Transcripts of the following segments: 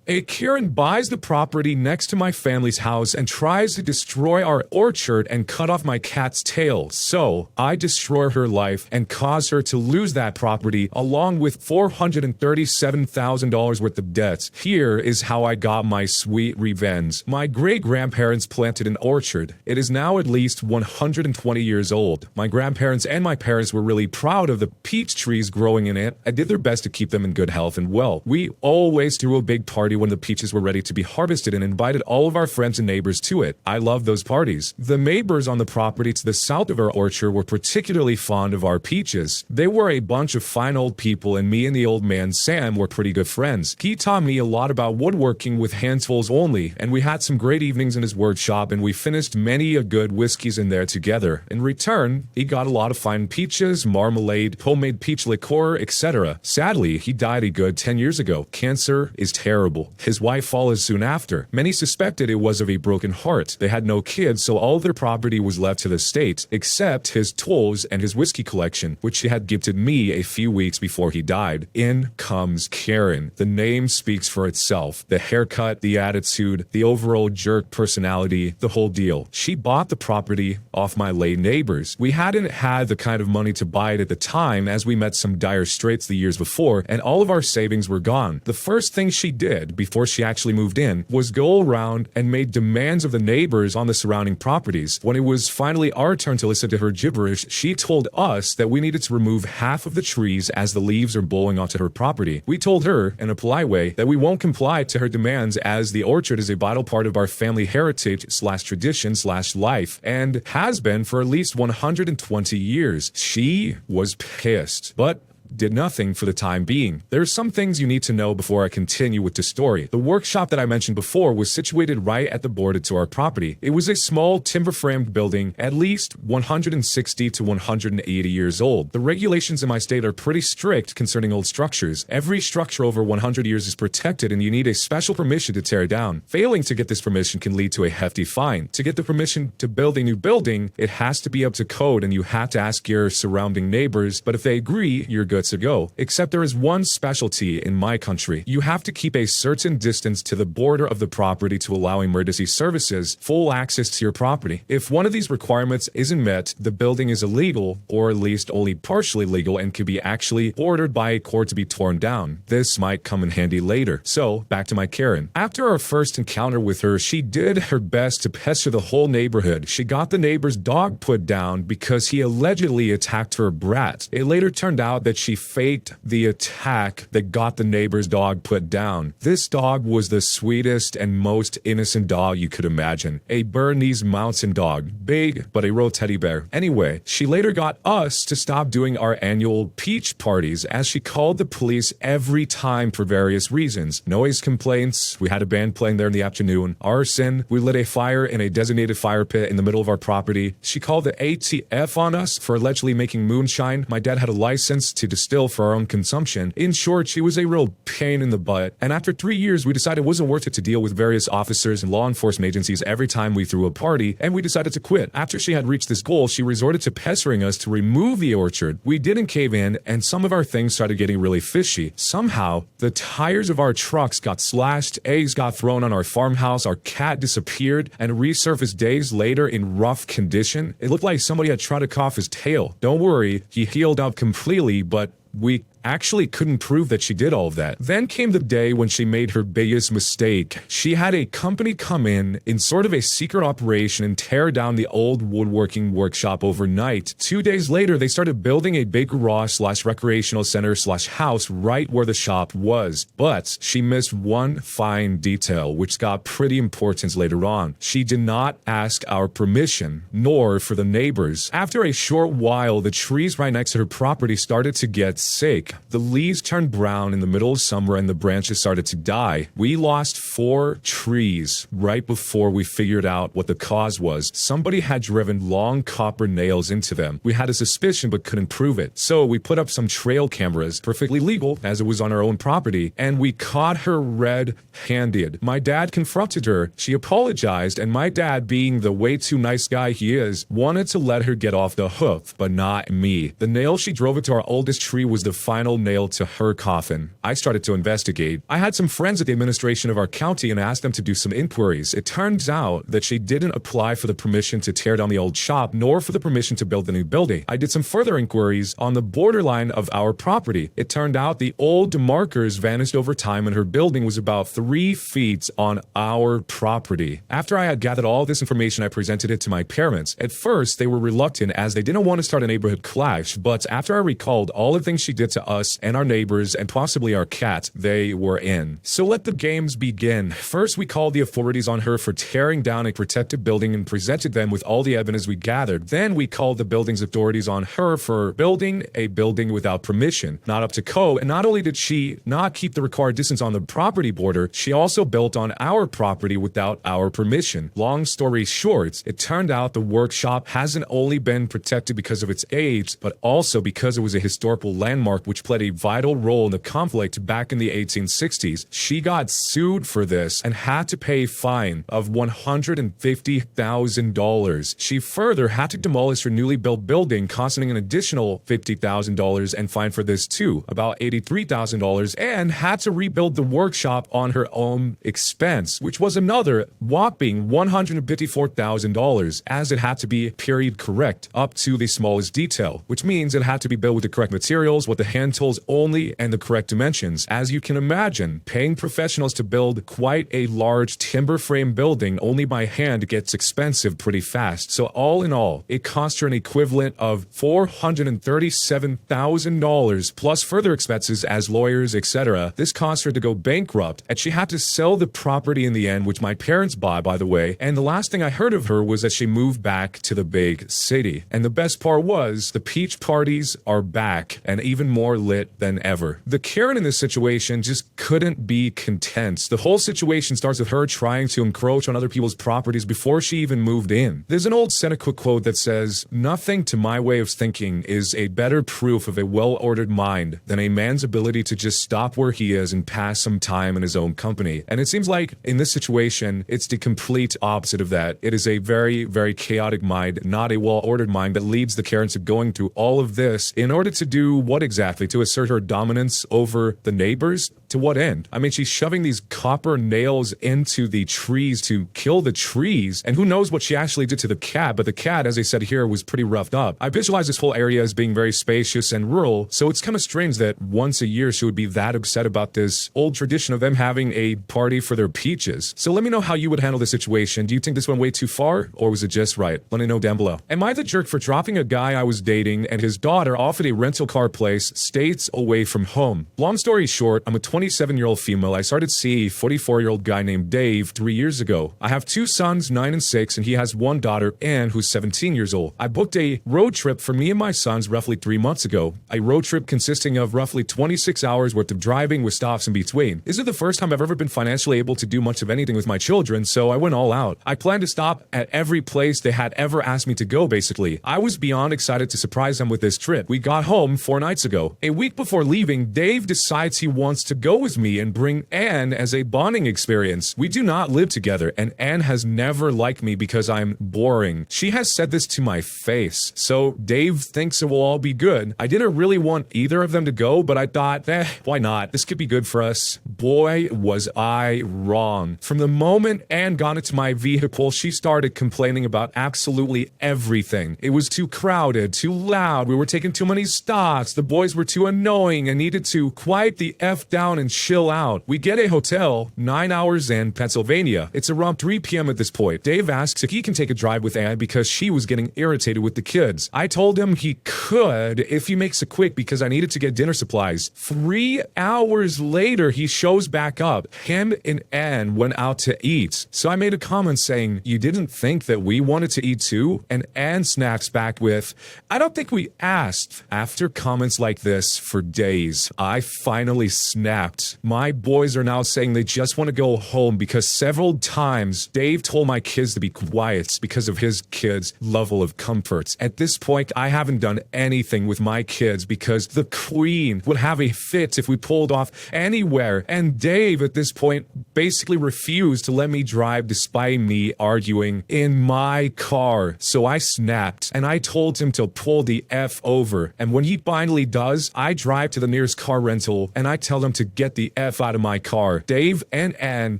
A Karen buys the property next to my family's house and tries to destroy our orchard and cut off my cat's tail. So, I destroy her life and cause her to lose that property along with $437,000 worth of debts. Here is how I got my sweet revenge. My great-grandparents planted an orchard. It is now at least 120 years old. My grandparents and my parents were really proud of the peach trees growing in it and did their best to keep them in good health and well. We always threw a big party when the peaches were ready to be harvested and invited all of our friends and neighbors to it. I love those parties. The neighbors on the property to the south of our orchard were particularly fond of our peaches. They were a bunch of fine old people, and me and the old man Sam were pretty good friends. He taught me a lot about woodworking with handfuls only, and we had some great evenings in his workshop, and we finished many a good whiskeys in there together. In return, he got a lot of fine peaches, marmalade, homemade peach liqueur, etc. Sadly, he died a good 10 years ago. Cancer is terrible. His wife followed soon after. Many suspected it was of a broken heart. They had no kids, so all their property was left to the state, except his tools and his whiskey collection, which he had gifted me a few weeks before he died. In comes Karen. The name speaks for itself. The haircut, the attitude, the overall jerk personality, the whole deal. She bought the property off my late neighbors. We hadn't had the kind of money to buy it at the time, as we met some dire straits the years before, and all of our savings were gone. The first thing she did before she actually moved in was go around and made demands of the neighbors on the surrounding properties. When it was finally our turn to listen to her gibberish, she told us that we needed to remove half of the trees as the leaves are blowing onto her property. We told her, in a polite way, that we won't comply to her demands, as the orchard is a vital part of our family heritage / tradition / life, and has been for at least 120 years. She was pissed, but did nothing for the time being. There are some things you need to know before I continue with the story. The workshop that I mentioned before was situated right at the border to our property. It was a small timber-framed building, at least 160 to 180 years old. The regulations in my state are pretty strict concerning old structures. Every structure over 100 years is protected, and you need a special permission to tear it down. Failing to get this permission can lead to a hefty fine. To get the permission to build a new building, it has to be up to code, and you have to ask your surrounding neighbors, but if they agree, you're good to go. Except there is one specialty in my country. You have to keep a certain distance to the border of the property to allow emergency services full access to your property. If one of these requirements isn't met, the building is illegal, or at least only partially legal, and could be actually ordered by a court to be torn down. This might come in handy later. So, back to my Karen. After our first encounter with her, she did her best to pester the whole neighborhood. She got the neighbor's dog put down because he allegedly attacked her brat. It later turned out that she faked the attack that got the neighbor's dog put down. This dog was the sweetest and most innocent dog you could imagine. A Bernese mountain dog. Big, but a real teddy bear. Anyway, she later got us to stop doing our annual peach parties, as she called the police every time for various reasons. Noise complaints, we had a band playing there in the afternoon. Arson, we lit a fire in a designated fire pit in the middle of our property. She called the ATF on us for allegedly making moonshine. My dad had a license to distill for our own consumption. In short, she was a real pain in the butt, and after 3 years we decided it wasn't worth it to deal with various officers and law enforcement agencies every time we threw a party, and we decided to quit. After she had reached this goal, she resorted to pestering us to remove the orchard. We didn't cave in, and some of our things started getting really fishy. Somehow, the tires of our trucks got slashed, eggs got thrown on our farmhouse, our cat disappeared, and resurfaced days later in rough condition. It looked like somebody had tried to cut off his tail. Don't worry, he healed up completely, but we actually couldn't prove that she did all of that. Then came the day when she made her biggest mistake. She had a company come in sort of a secret operation and tear down the old woodworking workshop overnight. 2 days later, they started building a big garage / recreational center / house right where the shop was. But she missed one fine detail, which got pretty important later on. She did not ask our permission, nor for the neighbors. After a short while, the trees right next to her property started to get sick. The leaves turned brown in the middle of summer and the branches started to die. We lost 4 trees right before we figured out what the cause was. Somebody had driven long copper nails into them. We had a suspicion but couldn't prove it. So we put up some trail cameras, perfectly legal as it was on our own property, and we caught her red-handed. My dad confronted her. She apologized, and my dad, being the way too nice guy he is, wanted to let her get off the hook, but not me. The nail she drove into our oldest tree was the final final nail to her coffin. I started to investigate. I had some friends at the administration of our county and asked them to do some inquiries. It turns out that she didn't apply for the permission to tear down the old shop, nor for the permission to build the new building. I did some further inquiries on the borderline of our property. It turned out the old markers vanished over time and her building was about 3 feet on our property. After I had gathered all this information, I presented it to my parents. At first, they were reluctant as they didn't want to start a neighborhood clash, but after I recalled all the things she did to us and our neighbors and possibly our cat, they were in. So let the games begin. First, we called the authorities on her for tearing down a protected building and presented them with all the evidence we gathered. Then we called the building's authorities on her for building a building without permission, not up to code. And not only did she not keep the required distance on the property border, she also built on our property without our permission. Long story short, it turned out the workshop hasn't only been protected because of its age, but also because it was a historical landmark which played a vital role in the conflict back in the 1860s. She got sued for this and had to pay a fine of $150,000. She further had to demolish her newly built building, costing an additional $50,000 and fine for this too, about $83,000, and had to rebuild the workshop on her own expense, which was another whopping $154,000, as it had to be period correct up to the smallest detail, which means it had to be built with the correct materials, with the hand tools only, and the correct dimensions. As you can imagine, paying professionals to build quite a large timber frame building only by hand gets expensive pretty fast. So all in all, it cost her an equivalent of $437,000 plus further expenses as lawyers, etc. This cost her to go bankrupt, and she had to sell the property in the end, which my parents bought, by the way. And the last thing I heard of her was that she moved back to the big city. And the best part was the peach parties are back and even more lit than ever. The Karen in this situation just couldn't be content. The whole situation starts with her trying to encroach on other people's properties before she even moved in. There's an old Seneca quote that says, "Nothing to my way of thinking is a better proof of a well-ordered mind than a man's ability to just stop where he is and pass some time in his own company." And it seems like in this situation, it's the complete opposite of that. It is a very, very chaotic mind, not a well-ordered mind, that leads the Karen to going through all of this in order to do what exactly? To assert her dominance over the neighbors? To what end? I mean, she's shoving these copper nails into the trees to kill the trees, and who knows what she actually did to the cat, but the cat, as I said here, was pretty roughed up. I visualize this whole area as being very spacious and rural, so it's kind of strange that once a year she would be that upset about this old tradition of them having a party for their peaches. So let me know how you would handle this situation. Do you think this went way too far, or was it just right? Let me know down below. Am I the jerk for dropping a guy I was dating and his daughter off at a rental car place states away from home? Long story short, I'm a 27-year-old female. I started seeing a 44-year-old guy named Dave 3 years ago. I have 2 sons, 9 and 6, and he has 1 daughter, Anne, who's 17 years old. I booked a road trip for me and my sons roughly 3 months ago. A road trip consisting of roughly 26 hours worth of driving with stops in between. This is the first time I've ever been financially able to do much of anything with my children, so I went all out. I planned to stop at every place they had ever asked me to go, basically. I was beyond excited to surprise them with this trip. We got home 4 nights ago. A week before leaving, Dave decides he wants to go with me and bring Anne as a bonding experience. We do not live together, and Anne has never liked me because I'm boring. She has said this to my face, so Dave thinks it will all be good. I didn't really want either of them to go, but I thought, why not? This could be good for us. Boy, was I wrong. From the moment Anne got into my vehicle, she started complaining about absolutely everything. It was too crowded, too loud, we were taking too many stops, the boys were too annoying and needed to quiet the F down and chill out. We get a hotel 9 hours in Pennsylvania. It's around 3 p.m. at this point. Dave asks if he can take a drive with Anne because she was getting irritated with the kids. I told him he could if he makes it quick because I needed to get dinner supplies. 3 hours later, he shows back up. Him and Anne went out to eat. So I made a comment saying, "You didn't think that we wanted to eat too?" And Anne snaps back with, "I don't think we asked." After comments like this for days, I finally snapped. snapped. My boys are now saying they just want to go home because several times Dave told my kids to be quiet because of his kids' level of comfort. At this point, I haven't done anything with my kids because the Queen would have a fit if we pulled off anywhere. And Dave, at this point, basically refused to let me drive despite me arguing in my car. So I snapped and I told him to pull the F over. And when he finally does, I drive to the nearest car rental and I tell them to get the F out of my car. Dave and Anne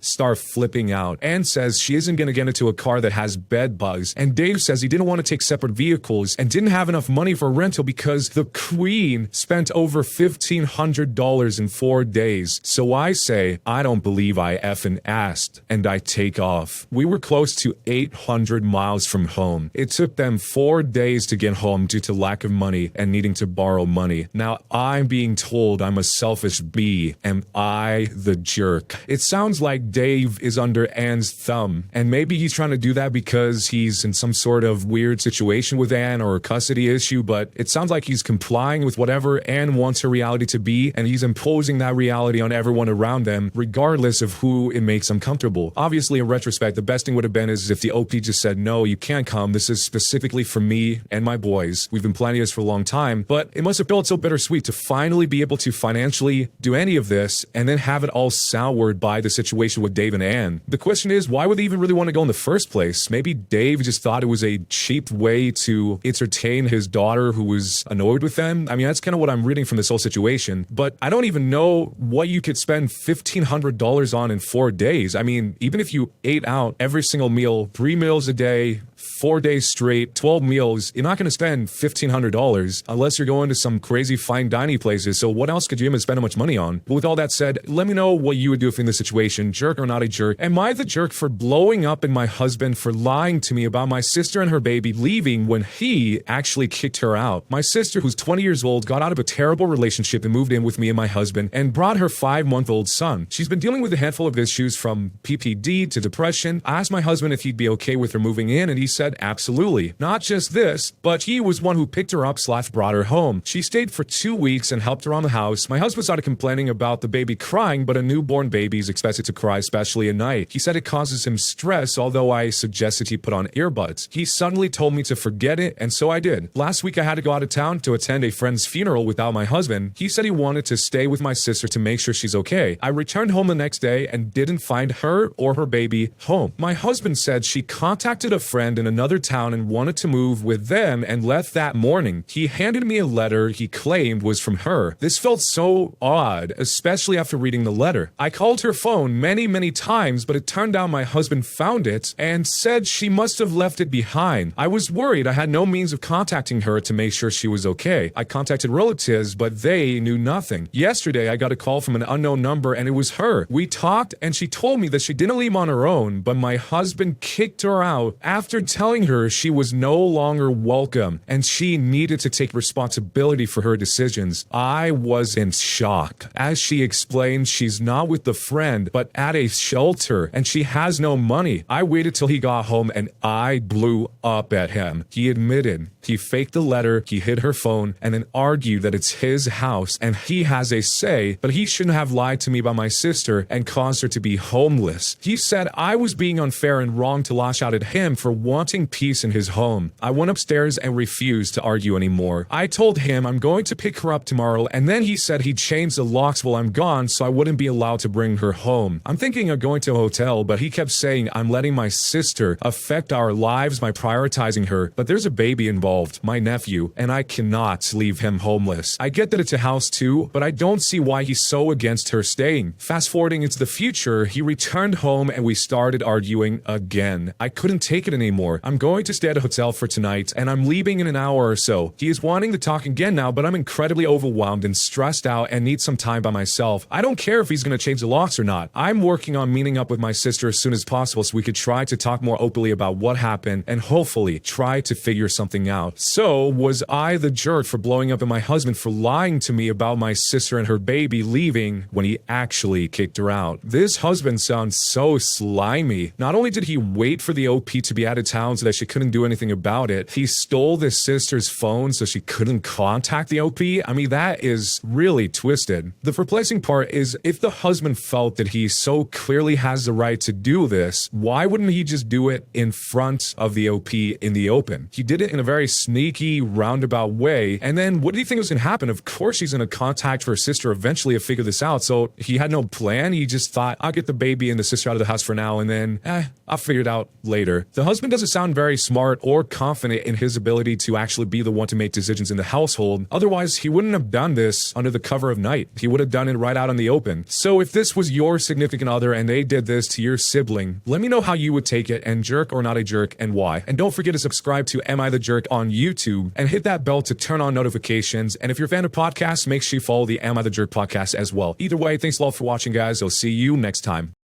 start flipping out. Anne says she isn't going to get into a car that has bed bugs. And Dave says he didn't want to take separate vehicles and didn't have enough money for a rental because the Queen spent over $1,500 in 4 days. So I say, I don't believe I effing asked, and I take off. We were close to 800 miles from home. It took them 4 days to get home due to lack of money and needing to borrow money. Now I'm being told I'm a selfish bee. Am I the jerk? It sounds like Dave is under Anne's thumb, and maybe he's trying to do that because he's in some sort of weird situation with Anne or a custody issue, but it sounds like he's complying with whatever Anne wants her reality to be, and he's imposing that reality on everyone around them, regardless of who it makes uncomfortable. Obviously, in retrospect, the best thing would have been is if the OP just said, no, you can't come. This is specifically for me and my boys. We've been planning this for a long time, but it must have felt so bittersweet to finally be able to financially do any of this and then have it all soured by the situation with Dave and Anne. The question is, why would they even really want to go in the first place? Maybe Dave just thought it was a cheap way to entertain his daughter who was annoyed with them. I mean, that's kind of what I'm reading from this whole situation, but I don't even know what you could spend $1,500 on in 4 days. I mean, even if you ate out every single meal, 3 meals a day, 4 days straight, 12 meals, you're not going to spend $1,500 unless you're going to some crazy fine dining places. So what else could you even spend so much money on? But with all that said, let me know what you would do if in this situation, jerk or not a jerk. Am I the jerk for blowing up in my husband for lying to me about my sister and her baby leaving when he actually kicked her out? My sister, who's 20 years old, got out of a terrible relationship and moved in with me and my husband and brought her 5-month-old son. She's been dealing with a handful of issues from PPD to depression. I asked my husband if he'd be okay with her moving in, and he said absolutely. Not just this, but he was one who picked her up / brought her home. She stayed for 2 weeks and helped around the house. My husband started complaining about the baby crying, but a newborn baby is expected to cry, especially at night. He said it causes him stress, although I suggested he put on earbuds. He suddenly told me to forget it, and so I did. Last week I had to go out of town to attend a friend's funeral without my husband. He said he wanted to stay with my sister to make sure she's okay. I returned home the next day and didn't find her or her baby home. My husband said she contacted a friend in another town and wanted to move with them and left that morning. He handed me a letter he claimed was from her. This felt so odd, especially after reading the letter. I called her phone many times, but it turned out my husband found it and said she must have left it behind. I was worried. I had no means of contacting her to make sure she was okay. I contacted relatives, but they knew nothing. Yesterday, I got a call from an unknown number and it was her. We talked and she told me that she didn't leave on her own, but my husband kicked her out after telling her she was no longer welcome and she needed to take responsibility for her decisions. I was in shock. As she explained, she's not with the friend, but at a shelter and she has no money. I waited till he got home and I blew up at him. He admitted he faked the letter, he hid her phone, and then argued that it's his house and he has a say, but he shouldn't have lied to me about my sister and caused her to be homeless. He said I was being unfair and wrong to lash out at him for wanting peace in his home. I went upstairs and refused to argue anymore. I told him I'm going to pick her up tomorrow, and then he said he'd change the locks while I'm gone so I wouldn't be allowed to bring her home. I'm thinking of going to a hotel, but he kept saying I'm letting my sister affect our lives by prioritizing her, but there's a baby involved, my nephew, and I cannot leave him homeless. I get that it's a house too, but I don't see why he's so against her staying. Fast forwarding into the future, he returned home and we started arguing again. I couldn't take it anymore. I'm going to stay at a hotel for tonight and I'm leaving in an hour or so. He is wanting to talk again now, but I'm incredibly overwhelmed and stressed out and need some time by myself. I don't care if he's going to change the locks or not. I'm working on meeting up with my sister as soon as possible so we could try to talk more openly about what happened and hopefully try to figure something out. So, was I the jerk for blowing up at my husband for lying to me about my sister and her baby leaving when he actually kicked her out? This husband sounds so slimy. Not only did he wait for the OP to be out of town so that she couldn't do anything about it. He stole his sister's phone so she couldn't contact the OP. I mean, that is really twisted. The perplexing part is if the husband felt that he so clearly has the right to do this, why wouldn't he just do it in front of the OP in the open? He did it in a very sneaky, roundabout way. And then what do you think was going to happen? Of course, she's going to contact her sister eventually to figure this out. So he had no plan. He just thought, I'll get the baby and the sister out of the house for now, and then, I'll figure it out later. The husband doesn't sound very smart or confident in his ability to actually be the one to make decisions in the household. Otherwise, he wouldn't have done this under the cover of night. He would have done it right out in the open. So if this was your significant other and they did this to your sibling, let me know how you would take it, and jerk or not a jerk, and why. And don't forget to subscribe to Am I the Jerk on YouTube and hit that bell to turn on notifications. And if you're a fan of podcasts, make sure you follow the Am I the Jerk podcast as well. Either way, thanks a lot for watching, guys. I'll see you next time.